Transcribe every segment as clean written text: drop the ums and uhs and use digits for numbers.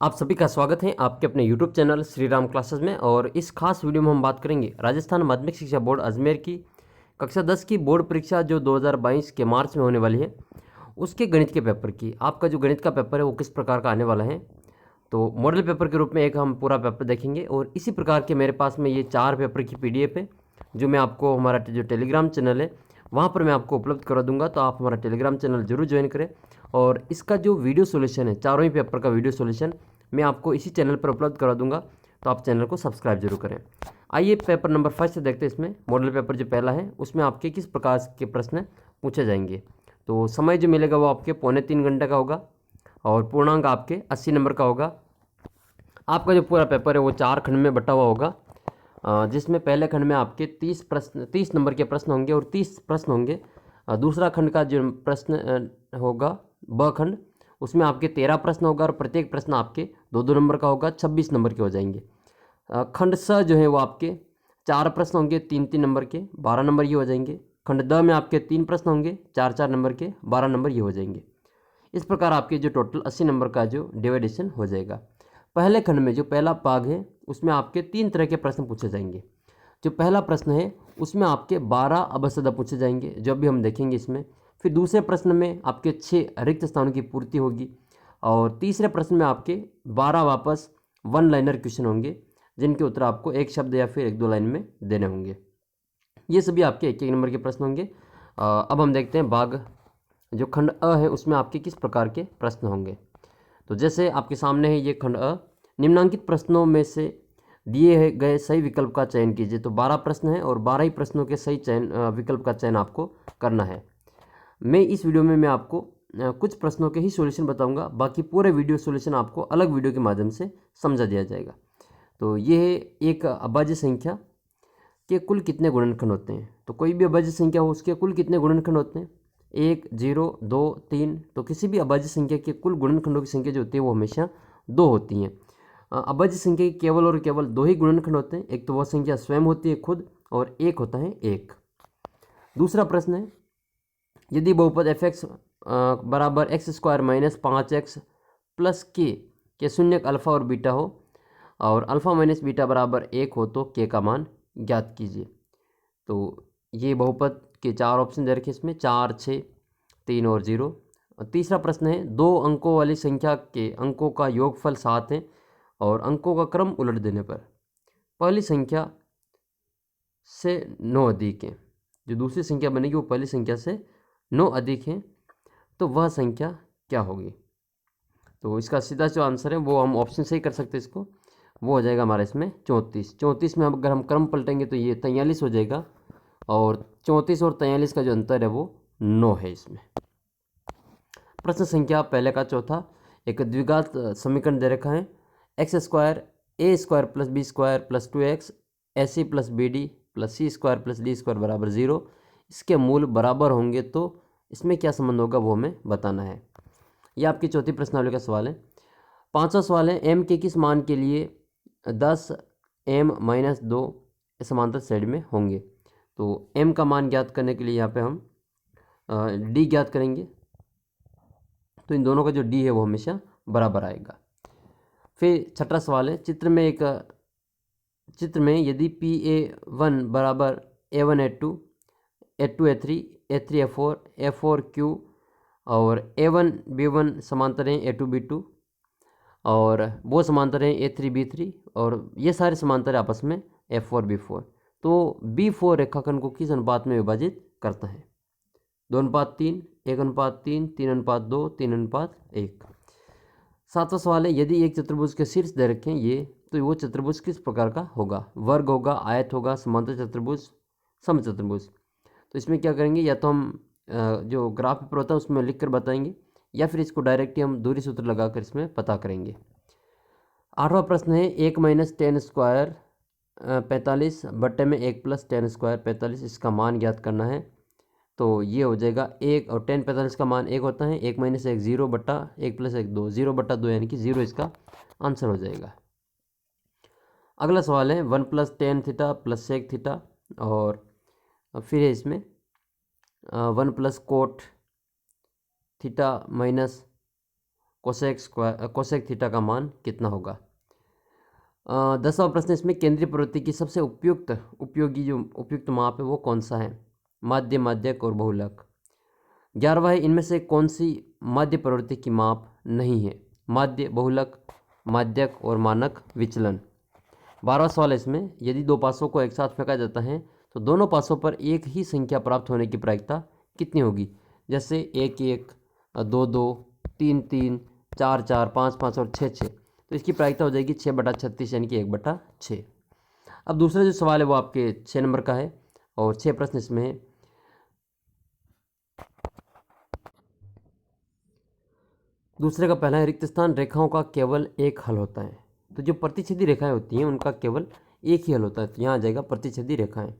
आप सभी का स्वागत है आपके अपने YouTube channel Shri Ram classes में। और इस खास वीडियो में हम बात करेंगे राजस्थान माध्यमिक शिक्षा बोर्ड अजमेर की कक्षा 10 की बोर्ड परीक्षा जो 2022 के मार्च में होने वाली है, उसके गणित के पेपर की। आपका जो गणित का पेपर है वो किस प्रकार का आने वाला है, तो मॉडल पेपर के रूप में एक हम पूरा पेपर देखेंगे। और इसी प्रकार के मेरे पास में ये 4 पेपर की PDF है जो मैं आपको हमारा जो टेलीग्राम चैनल है वहाँ पर मैं आपको उपलब्ध करा दूंगा। तो आप हमारा टेलीग्राम चैनल जरूर ज्वाइन करें। और इसका जो वीडियो सॉल्यूशन है, चारों ही पेपर का वीडियो सॉल्यूशन मैं आपको इसी चैनल पर उपलब्ध करा दूंगा, तो आप चैनल को सब्सक्राइब जरूर करें। आइए पेपर नंबर 1 से देखते हैं। इसमें मॉडल पेपर जो पहला है उसमें आपके किस प्रकार के प्रश्न पूछे जाएंगे। तो समय जो मिलेगा वो आपके 2.25 घंटे का होगा और पूर्णांक आपके 80 नंबर का होगा। आपका जो पूरा पेपर है वो 4 खंड में बटा हुआ होगा, जिसमें पहले खंड में आपके 30 नंबर के प्रश्न होंगे और 30 प्रश्न होंगे। दूसरा खंड का जो प्रश्न होगा ब खंड, उसमें आपके 13 प्रश्न होगा और प्रत्येक प्रश्न आपके 2-2 नंबर का होगा, 26 नंबर के हो जाएंगे। खंड स जो है वो आपके 4 प्रश्न होंगे 3-3 नंबर के, 12 नंबर ये हो जाएंगे। खंड द में आपके 3 प्रश्न होंगे 4-4 नंबर के, 12 नंबर ये हो जाएंगे। इस प्रकार आपके जो टोटल 80 नंबर का जो डिवाइडेशन हो जाएगा। पहले खंड में जो पहला भाग है उसमें आपके 3 तरह के प्रश्न पूछे जाएंगे। जो पहला प्रश्न है उसमें आपके 12 अबसदा पूछे जाएंगे, जो भी हम देखेंगे इसमें। फिर दूसरे प्रश्न में आपके 6 रिक्त स्थानों की पूर्ति होगी और तीसरे प्रश्न में आपके 12 वापस वन लाइनर क्वेश्चन होंगे, जिनके उत्तर आपको एक शब्द या फिर 1-2 लाइन में देने होंगे। ये सभी आपके 1-1 नंबर के प्रश्न होंगे। अब हम देखते हैं भाग जो खंड अ है उसमें आपके किस प्रकार के प्रश्न होंगे। तो जैसे आपके सामने है ये खंड अ, निम्नलिखित प्रश्नों में से दिए गए सही विकल्प का चयन कीजिए। तो 12 प्रश्न हैं और 12 ही प्रश्नों के सही विकल्प का चयन आपको करना है। मैं इस वीडियो में मैं आपको कुछ प्रश्नों के ही सॉल्यूशन बताऊंगा, बाकी पूरे वीडियो सॉल्यूशन आपको अलग वीडियो के माध्यम से समझा दिया जाएगा। तो ये है एक अभाज्य संख्या के कुल कितने गुणनखंड होते हैं। तो कोई भी अभाज्य संख्या हो उसके कुल कितने गुणनखंड होते हैं, 1, 0, 2, 3। तो किसी भी अभाज्य संख्या के कुल गुणनखंडों की संख्या जो होती है वो हमेशा 2 होती हैं। अभाज्य संख्या के केवल और केवल 2 ही गुणनखंड होते हैं, एक तो वह संख्या स्वयं होती है खुद, और एक होता है 1। दूसरा प्रश्न है, यदि बहुपद f(x) बराबर x² - 5x प्लस के शून्यक अल्फा और बीटा हो और अल्फा माइनस बीटा बराबर 1 हो तो k का मान ज्ञात कीजिए। तो ये बहुपद के 4 ऑप्शन दे रखे इसमें, 4, 6, 3 और 0। और तीसरा प्रश्न है, 2 अंकों वाली संख्या के अंकों का योगफल 7 है और अंकों का क्रम उलट देने पर पहली संख्या से 9 अधिक है। जो दूसरी संख्या बनेगी वो पहली संख्या से 9 अधिक है, तो वह संख्या क्या होगी। तो इसका सीधा जो आंसर है वो हम ऑप्शन से ही कर सकते हैं इसको, वो हो जाएगा हमारा इसमें 34। 34 में अगर हम क्रम पलटेंगे तो ये 43 हो जाएगा और 34 और 43 का जो अंतर है वो 9 है इसमें। प्रश्न संख्या पहले का चौथा, एक द्विघात समीकरण दे रखा है, x² a² + b² + 2x ac + bd + c² + d² बराबर 0। इसके मूल बराबर होंगे तो इसमें क्या संबंध होगा वो हमें बताना है। यह आपकी चौथी प्रश्नावली का सवाल है। पांचवा सवाल है, m के किस मान के लिए 10 m - 2 समांतर श्रेणी में होंगे। तो m का मान ज्ञात करने के लिए यहाँ पे हम d ज्ञात करेंगे, तो इन दोनों का जो d है वो हमेशा बराबर आएगा। फिर छठा सवाल है, चित्र में यदि PA1 बराबर A1 A2 A2 A3 A3 A4 A4 Q और A1 B1 समांतर हैं A2 B2 और वो समांतर हैं A3 B3 और ये सारे समांतर आपस में F4 B4, तो B4 रेखाखंड को किस अनुपात में विभाजित करता है। 2:3, 1:3, 3:2, 3:1। सातवां सवाल है, यदि एक चतुर्भुज के शीर्ष दे रखें ये, तो वो चतुर्भुज किस प्रकार का होगा। वर्ग होगा, आयत होगा, समांतर चतुर्भुज, समचतुर्भुज। तो इसमें क्या करेंगे, या तो हम जो ग्राफ पेपर होता है उसमें लिख कर बताएंगे या फिर इसको डायरेक्ट ही हम दूरी सूत्र लगाकर इसमें पता करेंगे। आठवां प्रश्न है, 1 - 10² 45 बट्टे में 1 + 10² 45, इसका मान ज्ञात करना है। तो ये हो जाएगा 1 और 10 45 का मान 1 होता है, 1 - 1 0 बट्टा 1 + 1 2, 0/2 यानी कि 0 इसका आंसर हो जाएगा। अगला सवाल है, 1 + tan थीटा + sec थीटा और फिर है इसमें 1 + cot थीटा - कोसेक थीटा का मान कितना होगा। 10वां प्रश्न इसमें केंद्रीय प्रवृत्ति की सबसे उपयुक्त माप है वो कौन सा है। माध्य, माध्यक और बहुलक। 11वां है इनमें से कौन सी माध्य प्रवृत्ति की माप नहीं है। माध्य, बहुलक, माध्यक और मानक विचलन। 12वां सवाल है इसमें यदि दो पासों को एक साथ फेंका जाता है तो दोनों पासों पर एक ही संख्या प्राप्त होने की प्रायिकता कितनी होगी। जैसे 1-1, 2-2, 3-3, 4-4, 5-5 और 6-6, तो इसकी प्रायिकता हो जाएगी 6/36 यानी कि 1/6। अब दूसरा जो सवाल है वो आपके 6 नंबर का है और 6 प्रश्न इसमें है। दूसरे का पहला है रिक्त स्थान रेखाओं का केवल एक हल होता है। तो जो प्रतिच्छेदी रेखाएं होती हैं उनका केवल एक ही हल होता है, तो यहाँ आ जाएगा प्रतिच्छेदी रेखाएं।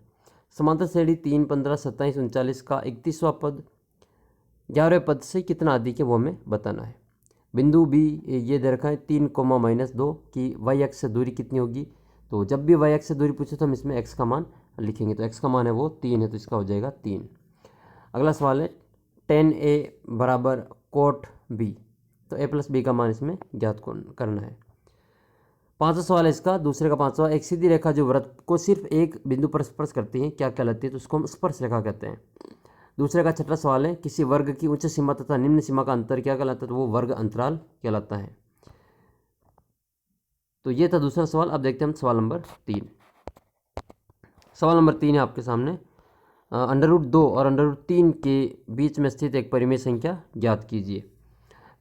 समांतर श्रेणी 3, 15, 27, 39 का 31वां पद 11वें पद से कितना अधिक है वो हमें बताना है। बिंदु बी ये दे रखा है 3, -2 की वाई एक्स से दूरी कितनी होगी। तो जब भी वाई एक्स से दूरी पूछे तो हम इसमें एक्स का मान लिखेंगे, तो एक्स का मान है वो 3 है, तो इसका हो जाएगा 3। अगला सवाल है tan A बराबर cot B, तो A + B का मान इसमें ज्ञात करना है। 5वां सवाल है इसका, दूसरे का 5वां, एक सीधी रेखा जो वृत्त को सिर्फ एक बिंदु पर स्पर्श करती है क्या कहलाती है, तो उसको हम स्पर्श रेखा कहते हैं। दूसरे का 6वां सवाल है किसी वर्ग की उच्च सीमा तथा निम्न सीमा का अंतर क्या कहलाता है, तो वो वर्ग अंतराल कहलाता है। तो ये था दूसरा सवाल। अब देखते हैं हम सवाल नंबर 3। सवाल नंबर 3 है आपके सामने, √2 और √3 के बीच में स्थित एक परिमेय संख्या ज्ञात कीजिए।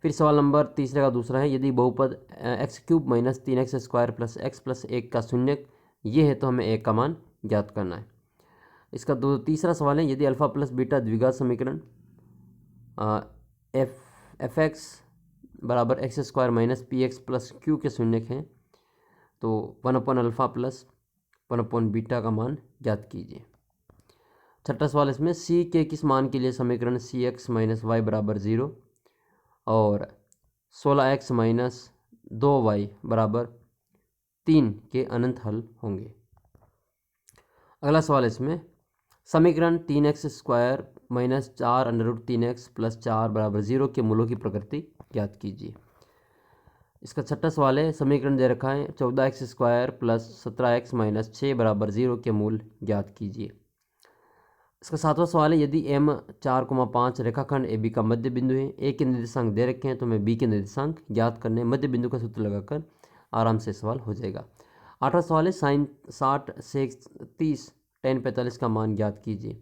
फिर सवाल नंबर तीसरे का दूसरा है यदि बहुपद x³ - 3x² + x + 1 का शून्यक ये है तो हमें 1 का मान ज्ञात करना है। इसका तीसरा सवाल है यदि अल्फा + बीटा द्विघात समीकरण f(x) = x² - px + q के शून्यक हैं तो 1/α + 1/बीटा का मान ज्ञात कीजिए। छठा सवाल इसमें c के किस मान के लिए समीकरण cx - y = 0 और 16x - 2y = 3 के अनंत हल होंगे। अगला सवाल इसमें समीकरण 3x² - 4 √3x + 4 = 0 के मूलों की प्रकृति ज्ञात कीजिए। इसका छठा सवाल है समीकरण दे रखा है 14x² + 17x - 6 = 0 के मूल ज्ञात कीजिए। इसका सातवां सवाल है यदि m 4,5 रेखाखंड AB का मध्य बिंदु है, A के निर्देशांक दे रखे हैं तो हमें B के निर्देशांक ज्ञात करने, मध्य बिंदु का सूत्र लगाकर आराम से सवाल हो जाएगा। 8वां सवाल है sin 60 sec 30 tan 45 का मान ज्ञात कीजिए।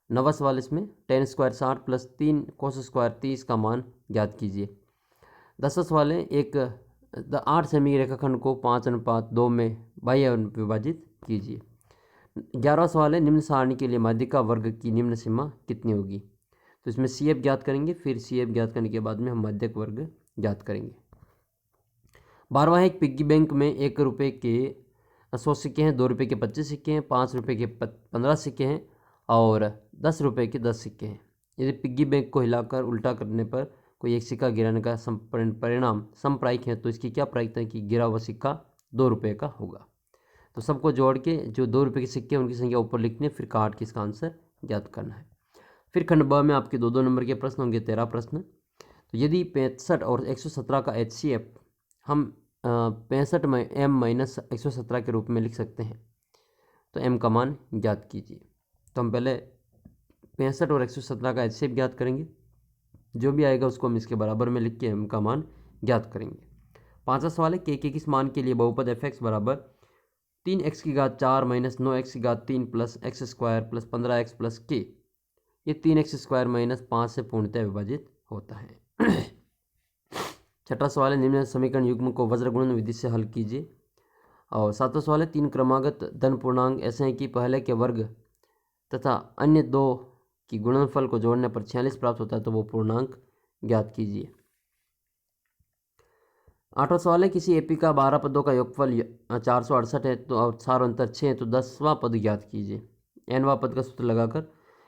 9वां सवाल इसमें tan² 60 + 3 cos² 30 का मान ज्ञात कीजिए। 10वां सवाल है 8 सेमी रेखाखंड को 5:2 में बाह्य विभाजित कीजिए। 11वां सवाल है निम्न सारणी के लिए माध्यिका वर्ग की निम्न सीमा कितनी होगी। तो इसमें CF ज्ञात करेंगे, फिर CF ज्ञात करने के बाद में हम माध्यक वर्ग ज्ञात करेंगे। 12वां है एक पिग्गी बैंक में 1 रुपये के 100 सिक्के हैं, 2 रुपये के 25 सिक्के हैं, 5 रुपये के 15 सिक्के हैं और 10 रुपये के 10 सिक्के हैं। यदि पिग्गी बैंक को हिलाकर उल्टा करने पर कोई एक सिक्का गिराने का परिणाम समप्रायिक है तो इसकी क्या प्रायिकता है कि गिरा हुआ सिक्का 2 रुपये का होगा। तो सबको जोड़ के जो 2 रुपये के सिक्के उनकी संख्या ऊपर लिखनी है, फिर काट के इसका आंसर ज्ञात करना है। फिर खंड ब में आपके 2-2 नंबर के प्रश्न होंगे। 13 प्रश्न, तो यदि 65 और 117 का HCF हम 65 में m - 117 के रूप में लिख सकते हैं तो m का मान ज्ञात कीजिए। तो हम पहले 65 और 117 का HCF ज्ञात करेंगे, जो भी आएगा उसको हम इसके बराबर में लिख के m का मान ज्ञात करेंगे। 5वां सवाल है k के किस मान के लिए बहुपद f(x) = 3x⁴ - 9x3 + x² + 15x + k ये 3x² - 5 से पूर्णतः विभाजित होता है। छठा सवाल है निम्न समीकरण युग्म को वज्र गुणन विधि से हल कीजिए। और 7वां सवाल है 3 क्रमागत धन पूर्णांक ऐसे हैं कि पहले के वर्ग तथा अन्य 2 की गुणनफल को जोड़ने पर 46 प्राप्त होता है तो वो पूर्णांक ज्ञात कीजिए। 8वां सवाल है किसी एपी का 12 पदों का योगफल 468 है तो और सार अंतर 6 है तो 10वां पद ज्ञात कीजिए। nवां पद का सूत्र लगाकर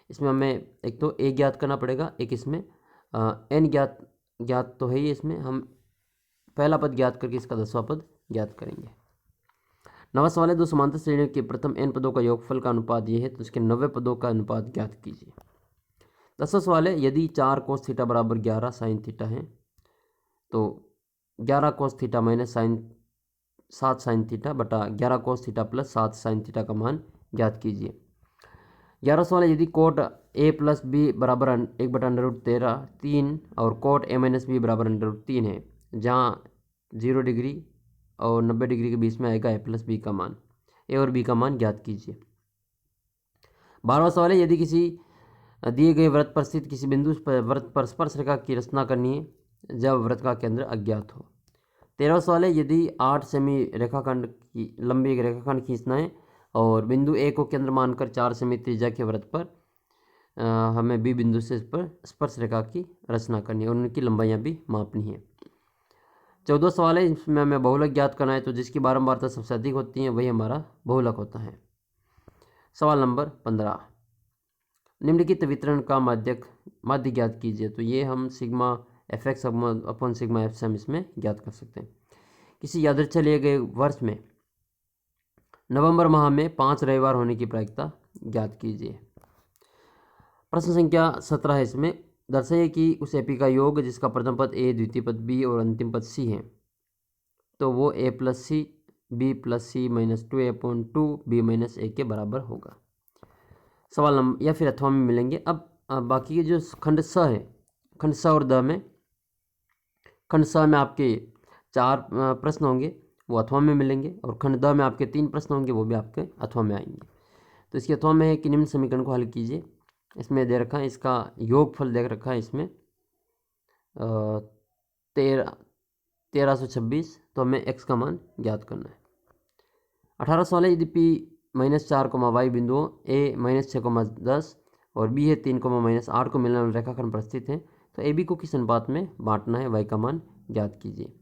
इसमें हमें एक तो a ज्ञात करना पड़ेगा, एक इसमें n ज्ञात तो है ही, इसमें हम पहला पद ज्ञात करके इसका 10वां पद ज्ञात करेंगे। 9वां सवाल है दो समांतर श्रेणियों के प्रथम n पदों का योगफल का अनुपात ये है तो इसके 90 पदों का अनुपात ज्ञात कीजिए। 10वां सवाल है यदि 4 cos θ = 11 sin θ है तो 11 cos theta minus sine 7 sine theta बटा 11 cos theta plus 7 sine theta का मान ज्ञात कीजिए। 11 सवाल है, यदि कोट ए प्लस बी बराबर 1/√13 3 और कोट ए माइनस बी बराबर √3 है, जहाँ 0 डिग्री और 90 डिग्री के बीच में आएगा ए प्लस बी का मान, ए और बी का मान ज्ञात कीजिए। 12वां सवाल है, यदि किसी दिए गए वृत्त पर स्थित किसी बिंदु पर वृत्त पर स्पर्श रेखा की रचना करनी है जब वृत्त का केंद्र अज्ञात हो। 13वां सवाल है, यदि 8 सेमी रेखाखंड की लंबी एक रेखाखंड खींचना है और बिंदु ए को केंद्र मानकर 4 सेमी त्रिज्या के वृत्त पर हमें बी बिंदु से इस पर स्पर्श रेखा की रचना करनी है और उनकी लंबाइयाँ भी मापनी है। 14वां सवाल है, इसमें हमें बहुलक ज्ञात करना है, तो जिसकी बारंबारता सबसे अधिक होती है वही हमारा बहुलक होता है। सवाल नंबर 15, निम्नलिखित वितरण का माध्य ज्ञात कीजिए। तो ये हम sigma F x upon sigma F से हम इसमें ज्ञात कर सकते हैं। किसी यादृच्छिक लिए गए वर्ष में नवंबर माह में 5 रविवार होने की प्रायिकता ज्ञात कीजिए। प्रश्न संख्या 17 है, इसमें दर्शाइए कि उस एपी का योग जिसका प्रथम पद ए, द्वितीय पद बी और अंतिम पद सी है, तो वो ए प्लस सी बी प्लस सी माइनस 2a/2 बी माइनस ए के बराबर होगा। सवाल नंबर या फिर अथवा में मिलेंगे। अब बाकी के जो खंड स है, खंड स और द में, खंड स में आपके 4 प्रश्न होंगे वो अथवा में मिलेंगे और खंड द में आपके 3 प्रश्न होंगे वो भी आपके अथवा में आएंगे। तो इसके अथवा में है कि निम्न समीकरण को हल कीजिए। इसमें दे रखा है, इसका योगफल दे रखा है इसमें 1326, तो हमें x का मान ज्ञात करना है। 18 सवाल है, यदि p -4, y बिंदुओं a -6, 10 और b है 3, -8 को मिलने वाले रेखाखंड पर स्थित है, तो ए बी को किस अनुपात में बांटना है, y का मान ज्ञात कीजिए।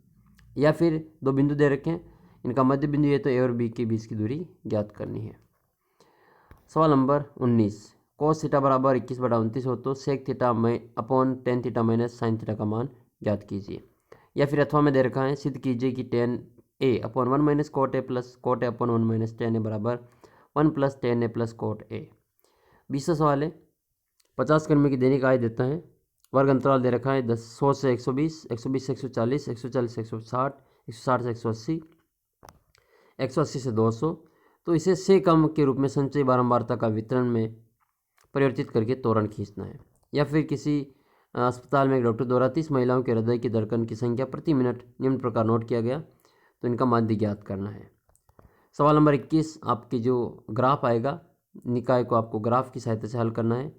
या फिर 2 बिंदु दे रखे हैं, इनका मध्य बिंदु है, तो ए और बी के बीच की दूरी ज्ञात करनी है। सवाल नंबर 19, कोस थीटा बराबर 21/29 हो तो sec theta upon tan theta minus sine theta का मान ज्ञात कीजिए। या फिर अथवा में दे रखा है, सिद्ध कीजिए कि tan a upon 1 minus cot A plus cot A upon 1 minus tan A बराबर 1 plus tan A plus cot A. 20वां सवाल है, 50 कर्मी की दैनिक आय देता है, वर्ग अंतराल दे रखा है 100 से 120, 120 से 140, 140 से 160, 160 से 180, 180 से 200, तो इसे से कम के रूप में संचयी बारंबारता का वितरण में परिवर्तित करके त्वरण खींचना है। या फिर किसी अस्पताल में एक डॉक्टर द्वारा 30 महिलाओं के हृदय की धड़कन की संख्या प्रति मिनट निम्न प्रकार नोट किया गया, तो इनका माध्य ज्ञात करना है। सवाल नंबर 21, आपकी जो ग्राफ आएगा, निकाय को आपको ग्राफ की सहायता से हल करना है,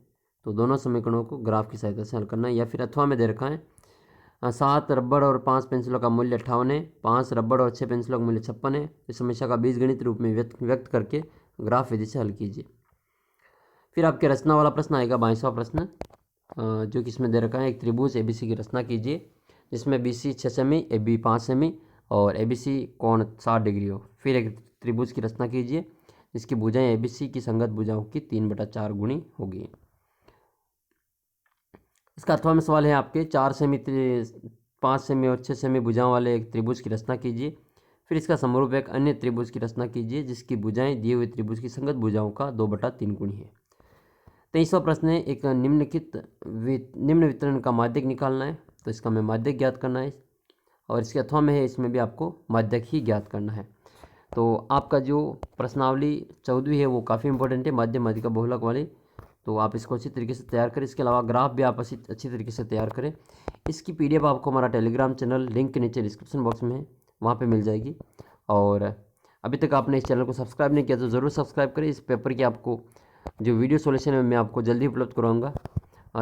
तो दोनों समीकरणों को ग्राफ की सहायता से हल करना है। या फिर अथवा में दे रखा है, 7 रबड़ और 5 पेंसिलों का मूल्य 58 है, 5 रबड़ और 6 पेंसिलों का मूल्य 56 है। इस समस्या का बीजगणित रूप में व्यक्त करके ग्राफ विधि से हल कीजिए। फिर आपके रचना वाला प्रश्न आएगा 22वां प्रश्न, जो कि इसमें दे रखा है, एक त्रिभुज एबीसी की रचना कीजिए जिसमें बीसी 6 सेमी, एबी 5 सेमी और एबीसी कोण 60 डिग्री हो। फिर एक त्रिभुज की रचना कीजिए जिसकी भुजाएं एबीसी की संगत भुजाओं की 3/4 गुणी होगी। इसका अथवा में सवाल है आपके 4 सेमी 5 सेमी और 6 सेमी भुजाओं वाले एक त्रिभुज की रचना कीजिए। फिर इसका समरूप एक अन्य त्रिभुज की रचना कीजिए जिसकी भुजाएं दिए हुए त्रिभुज की संगत भुजाओं का 2/3 गुणी है। 23वां प्रश्न है, एक निम्न वितरण का माध्यक निकालना है, तो इसका हमें माध्यक ज्ञात करना है और इसके अथवा में है, इसमें भी आपको माध्यक ही ज्ञात करना है। तो आपका जो प्रश्नावली 14वीं है वो काफ़ी इंपॉर्टेंट है, माध्य माध्यिका बहुलक वाली, तो आप इसको अच्छी तरीके से तैयार करें। इसके अलावा ग्राफ भी आप अच्छी तरीके से तैयार करें। इसकी PDF आपको हमारा टेलीग्राम चैनल लिंक के नीचे डिस्क्रिप्शन बॉक्स में है, वहाँ पे मिल जाएगी। और अभी तक आपने इस चैनल को सब्सक्राइब नहीं किया तो ज़रूर सब्सक्राइब करें। इस पेपर की आपको जो वीडियो सॉल्यूशन है मैं आपको जल्दी उपलब्ध कराऊंगा।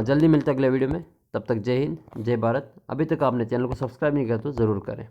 जल्दी मिलते अगले वीडियो में, तब तक जय हिंद, जय भारत। अभी तक आपने चैनल को सब्सक्राइब नहीं किया तो ज़रूर करें।